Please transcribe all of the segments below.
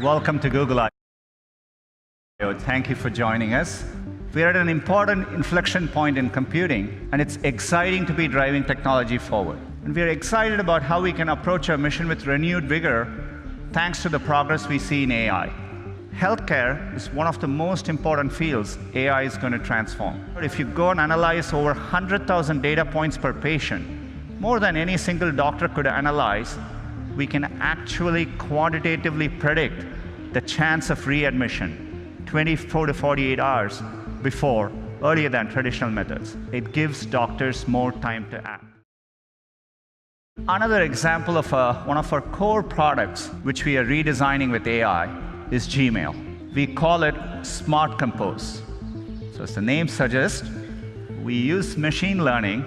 Welcome to Google I/O. Thank you for joining us. We're at an important inflection point in computing, and it's exciting to be driving technology forward. And we're excited about how we can approach our mission with renewed vigor thanks to the progress we see in AI. Healthcare is one of the most important fields AI is going to transform. If you go and analyze over 100,000 data points per patient, more than any single doctor could analyze, we can actually quantitatively predict the chance of readmission 24 to 48 hours before, earlier than traditional methods. It gives doctors more time to act. Another example of one of our core products, which we are redesigning with AI, is Gmail. We call it Smart Compose. So as the name suggests, we use machine learning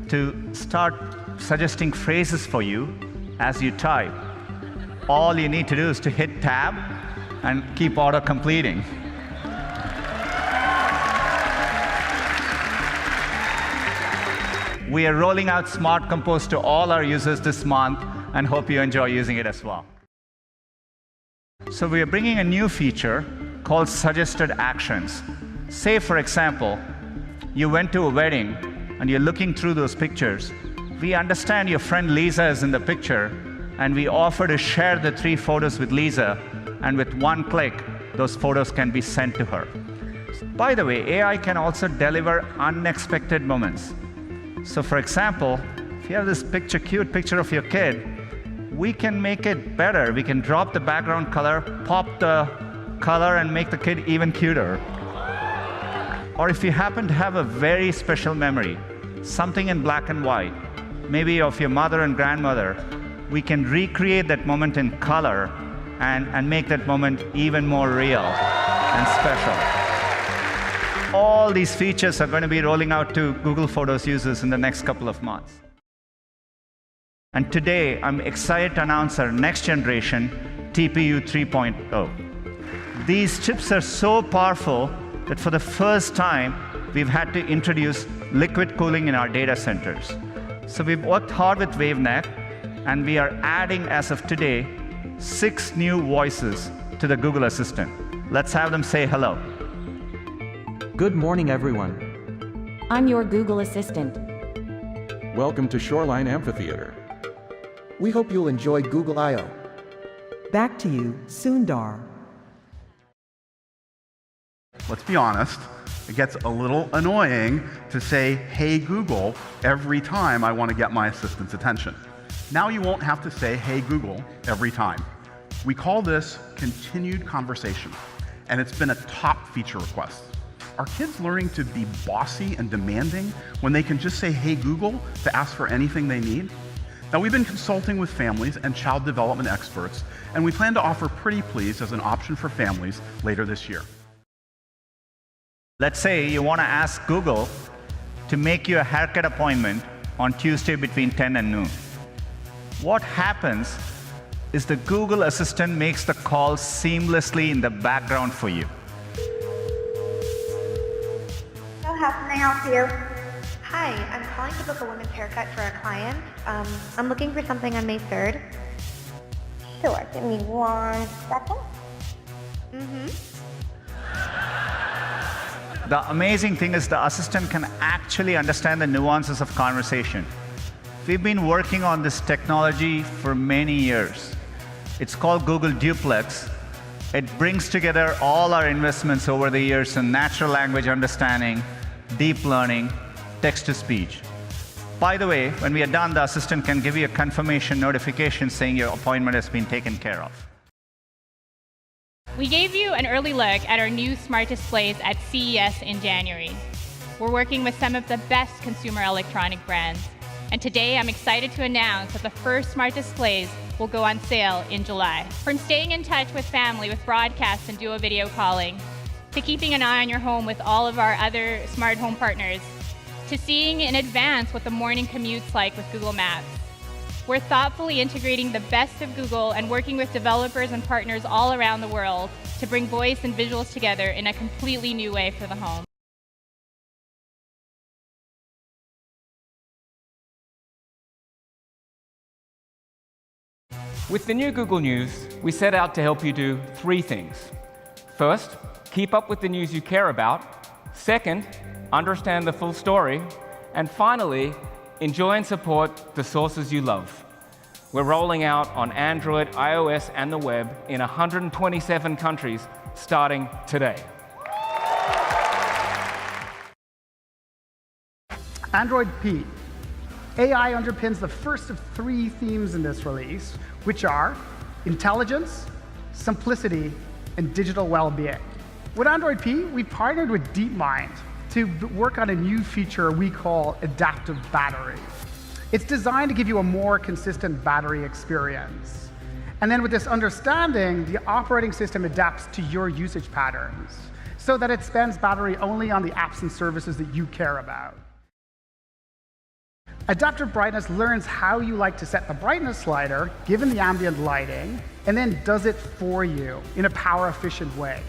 to start suggesting phrases for you as you type. All you need to do is to hit tab and keep auto-completing. We are rolling out Smart Compose to all our users this month and hope you enjoy using it as well. So we are bringing a new feature called Suggested Actions. Say, for example, you went to a wedding and you're looking through those pictures. We understand your friend Lisa is in the picture, and we offer to share the 3 photos with Lisa, and with one click, those photos can be sent to her. By the way, AI can also deliver unexpected moments. So for example, if you have this cute picture of your kid, we can make it better. We can drop the background color, pop the color, and make the kid even cuter. Or if you happen to have a very special memory, something in black and white, maybe of your mother and grandmother, we can recreate that moment in color and make that moment even more real and special. All these features are going to be rolling out to Google Photos users in the next couple of months. And today, I'm excited to announce our next generation TPU 3.0. These chips are so powerful that for the first time, we've had to introduce liquid cooling in our data centers. So we've worked hard with WaveNet, and we are adding, as of today, 6 new voices to the Google Assistant. Let's have them say hello. Good morning, everyone. I'm your Google Assistant. Welcome to Shoreline Amphitheater. We hope you'll enjoy Google I/O. Back to you, Sundar. Let's be honest, it gets a little annoying to say, "Hey Google," every time I want to get my assistant's attention. Now you won't have to say, "Hey Google," every time. We call this continued conversation, and it's been a top feature request. Are kids learning to be bossy and demanding when they can just say, "Hey Google," to ask for anything they need? Now, we've been consulting with families and child development experts, and we plan to offer Pretty Please as an option for families later this year. Let's say you want to ask Google to make you a haircut appointment on Tuesday between 10 and noon. What happens is the Google Assistant makes the call seamlessly in the background for you. So how can I help you? Hi, I'm calling to book a women's haircut for a client. I'm looking for something on May 3rd. Sure, give me 1 second. The amazing thing is the assistant can actually understand the nuances of conversation. We've been working on this technology for many years. It's called Google Duplex. It brings together all our investments over the years in natural language understanding, deep learning, text-to-speech. By the way, when we are done, the assistant can give you a confirmation notification saying your appointment has been taken care of. We gave you an early look at our new smart displays at CES in January. We're working with some of the best consumer electronic brands. And today, I'm excited to announce that the first smart displays will go on sale in July. From staying in touch with family with broadcast and duo video calling, to keeping an eye on your home with all of our other smart home partners, to seeing in advance what the morning commute's like with Google Maps. We're thoughtfully integrating the best of Google and working with developers and partners all around the world to bring voice and visuals together in a completely new way for the home. With the new Google News, we set out to help you do 3 things. First, keep up with the news you care about. Second, understand the full story. And finally, enjoy and support the sources you love. We're rolling out on Android, iOS, and the web in 127 countries starting today. Android P. AI underpins the first of 3 themes in this release, which are intelligence, simplicity, and digital well-being. With Android P, we partnered with DeepMind to work on a new feature we call Adaptive Battery. It's designed to give you a more consistent battery experience. And then with this understanding, the operating system adapts to your usage patterns so that it spends battery only on the apps and services that you care about. Adaptive Brightness learns how you like to set the brightness slider, given the ambient lighting, and then does it for you in a power-efficient way.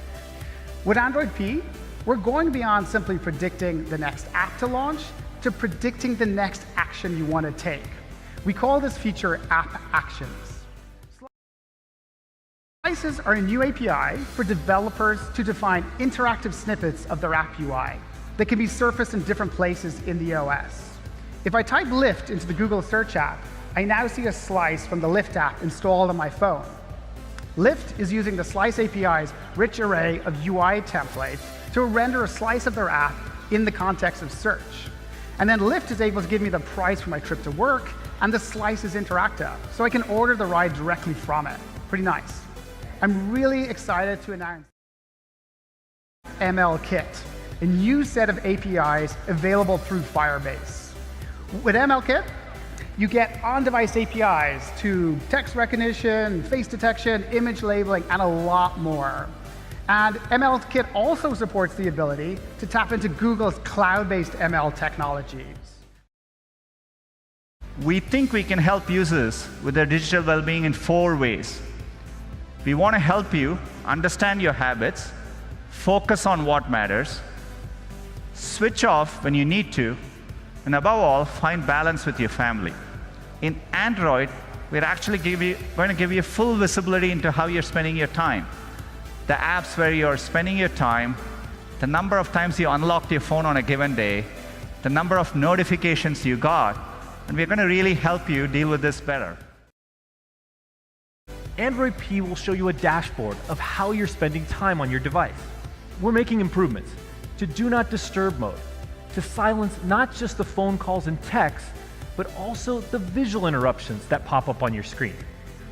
With Android P, we're going beyond simply predicting the next app to launch to predicting the next action you want to take. We call this feature App Actions. Slices are a new API for developers to define interactive snippets of their app UI that can be surfaced in different places in the OS. If I type Lyft into the Google Search app, I now see a slice from the Lyft app installed on my phone. Lyft is using the Slice API's rich array of UI templates to render a slice of their app in the context of search. And then Lyft is able to give me the price for my trip to work, and the slice is interactive, so I can order the ride directly from it. Pretty nice. I'm really excited to announce MLKit, a new set of APIs available through Firebase. With MLKit, you get on-device APIs to text recognition, face detection, image labeling, and a lot more. And MLKit also supports the ability to tap into Google's cloud-based ML technologies. We think we can help users with their digital well-being in 4 ways. We want to help you understand your habits, focus on what matters, switch off when you need to, and above all, find balance with your family. In Android, we're actually going to give you full visibility into how you're spending your time. The apps where you're spending your time, the number of times you unlocked your phone on a given day, the number of notifications you got, and we're going to really help you deal with this better. Android P will show you a dashboard of how you're spending time on your device. We're making improvements to Do Not Disturb mode, to silence not just the phone calls and texts, but also the visual interruptions that pop up on your screen.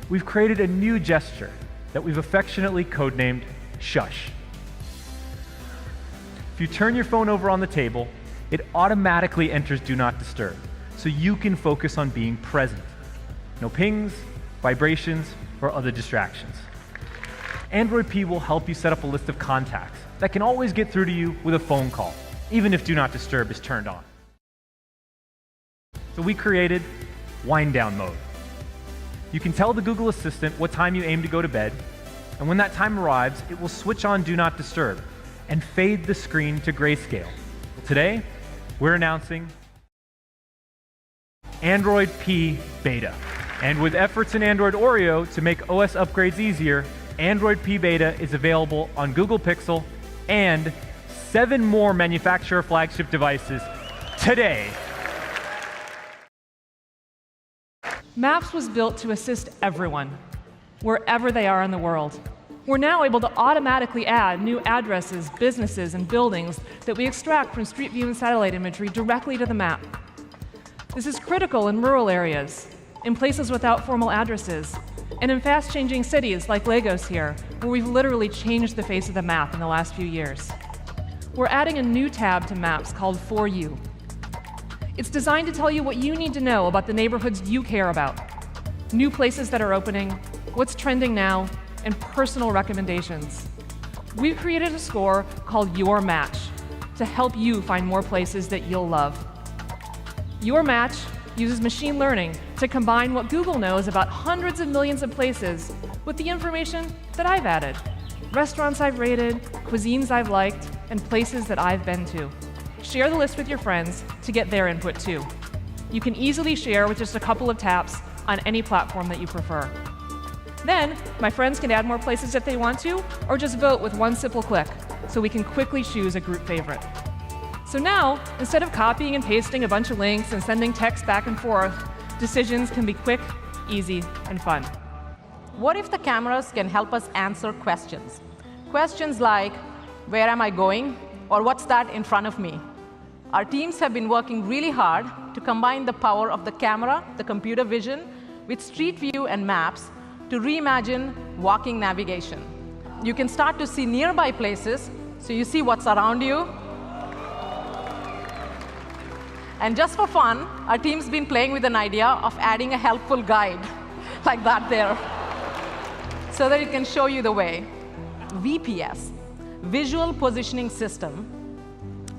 We've created a new gesture that we've affectionately codenamed Shush. If you turn your phone over on the table, it automatically enters Do Not Disturb, so you can focus on being present. No pings, vibrations, or other distractions. Android P will help you set up a list of contacts that can always get through to you with a phone call, even if Do Not Disturb is turned on. So we created Wind Down mode. You can tell the Google Assistant what time you aim to go to bed, and when that time arrives, it will switch on Do Not Disturb and fade the screen to grayscale. Well, today, we're announcing Android P Beta. And with efforts in Android Oreo to make OS upgrades easier, Android P Beta is available on Google Pixel and 7 more manufacturer flagship devices today. Maps was built to assist everyone, wherever they are in the world. We're now able to automatically add new addresses, businesses, and buildings that we extract from Street View and satellite imagery directly to the map. This is critical in rural areas, in places without formal addresses, and in fast-changing cities like Lagos here, where we've literally changed the face of the map in the last few years. We're adding a new tab to Maps called For You. It's designed to tell you what you need to know about the neighborhoods you care about, new places that are opening, what's trending now, and personal recommendations. We've created a score called Your Match to help you find more places that you'll love. Your Match uses machine learning to combine what Google knows about hundreds of millions of places with the information that I've added. Restaurants I've rated, cuisines I've liked, and places that I've been to. Share the list with your friends to get their input too. You can easily share with just a couple of taps on any platform that you prefer. Then, my friends can add more places if they want to, or just vote with one simple click, so we can quickly choose a group favorite. So now, instead of copying and pasting a bunch of links and sending text back and forth, decisions can be quick, easy, and fun. What if the cameras can help us answer questions? Questions like, where am I going? Or what's that in front of me? Our teams have been working really hard to combine the power of the camera, the computer vision, with Street View and maps to reimagine walking navigation. You can start to see nearby places, so you see what's around you. And just for fun, our team's been playing with an idea of adding a helpful guide, like that there, so that it can show you the way. VPS, Visual Positioning System,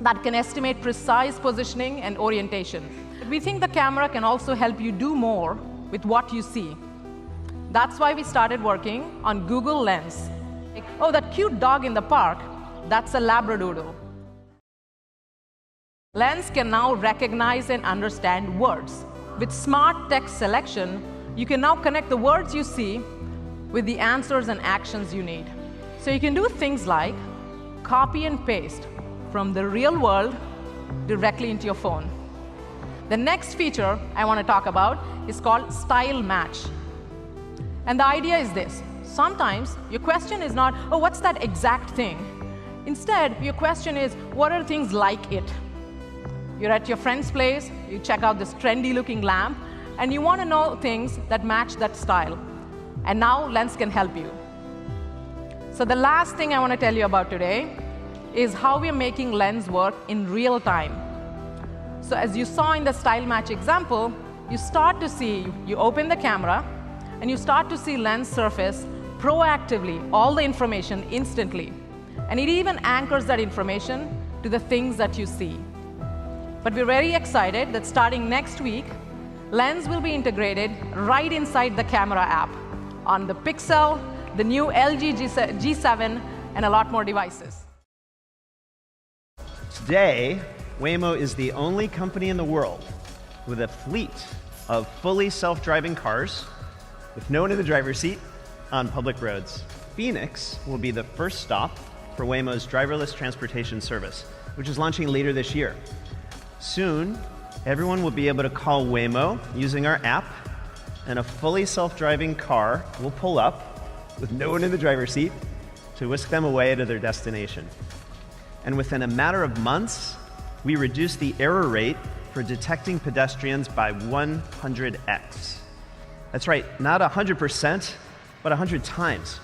that can estimate precise positioning and orientation. We think the camera can also help you do more with what you see. That's why we started working on Google Lens. Oh, that cute dog in the park, that's a Labradoodle. Lens can now recognize and understand words. With smart text selection, you can now connect the words you see with the answers and actions you need. So you can do things like copy and paste from the real world directly into your phone. The next feature I want to talk about is called Style Match. And the idea is this. Sometimes your question is not, oh, what's that exact thing? Instead, your question is, what are things like it? You're at your friend's place, you check out this trendy-looking lamp, and you want to know things that match that style. And now Lens can help you. So the last thing I want to tell you about today is how we're making Lens work in real time. So as you saw in the Style Match example, you start to see, you open the camera, and you start to see Lens surface proactively all the information instantly. And it even anchors that information to the things that you see. But we're very excited that starting next week, Lens will be integrated right inside the camera app on the Pixel, the new LG G7, and a lot more devices. Today, Waymo is the only company in the world with a fleet of fully self-driving cars with no one in the driver's seat on public roads. Phoenix will be the first stop for Waymo's driverless transportation service, which is launching later this year. Soon, everyone will be able to call Waymo using our app, and a fully self-driving car will pull up with no one in the driver's seat to whisk them away to their destination. And within a matter of months, we reduced the error rate for detecting pedestrians by 100x. That's right, not 100%, but 100 times.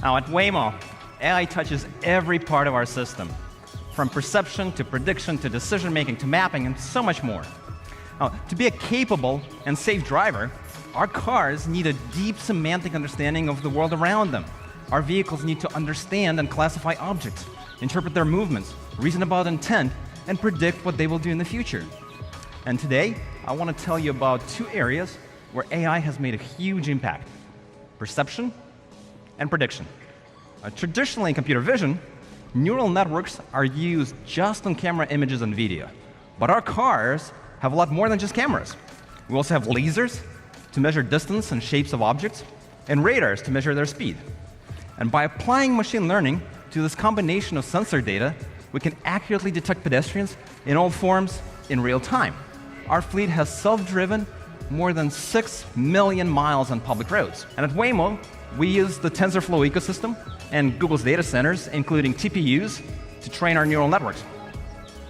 Now at Waymo, AI touches every part of our system, from perception to prediction to decision-making to mapping and so much more. Now, to be a capable and safe driver, our cars need a deep semantic understanding of the world around them. Our vehicles need to understand and classify objects, interpret their movements, reason about intent, and predict what they will do in the future. And today, I want to tell you about two areas where AI has made a huge impact: perception and prediction. Traditionally in computer vision, neural networks are used just on camera images and video. But our cars have a lot more than just cameras. We also have lasers to measure distance and shapes of objects, and radars to measure their speed. And by applying machine learning to this combination of sensor data, we can accurately detect pedestrians in all forms in real time. Our fleet has self-driven more than 6 million miles on public roads. And at Waymo, we use the TensorFlow ecosystem and Google's data centers, including TPUs, to train our neural networks.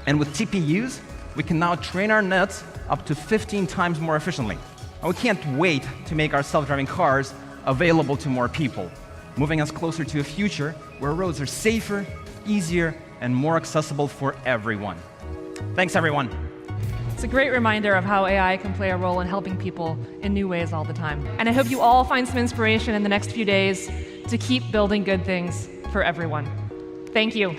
And with TPUs, we can now train our nets up to 15 times more efficiently. And we can't wait to make our self-driving cars available to more people, moving us closer to a future where roads are safer, easier, and more accessible for everyone. Thanks, everyone. It's a great reminder of how AI can play a role in helping people in new ways all the time. And I hope you all find some inspiration in the next few days to keep building good things for everyone. Thank you.